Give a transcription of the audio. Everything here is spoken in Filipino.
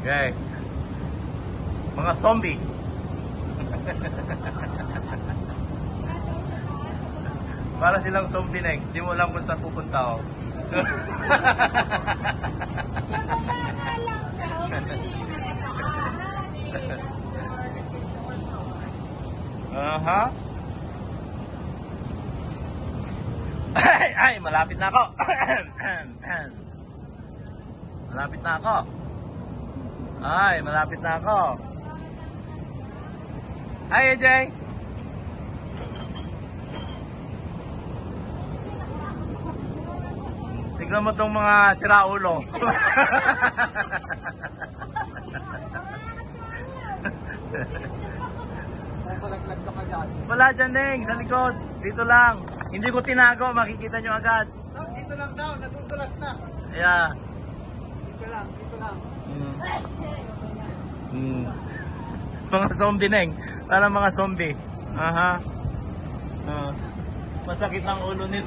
Okay. Mga zombie. Para silang zombie, Neng. Di mo alam kung saan pupunta, oh. Aha. Ay, malapit na ako. Malapit na ako. Ay, malapit na ako. Hi, AJ. Tignan mo tong mga siraulo. Wala dyan, Neng, sa likod. Dito lang. Hindi ko tinago, makikita nyo agad. Dito lang daw, natutulas na. Yeah. Dito lang. Mga zombie, Neng. Parang mga zombie. Aha. Masakit ng ulo nito.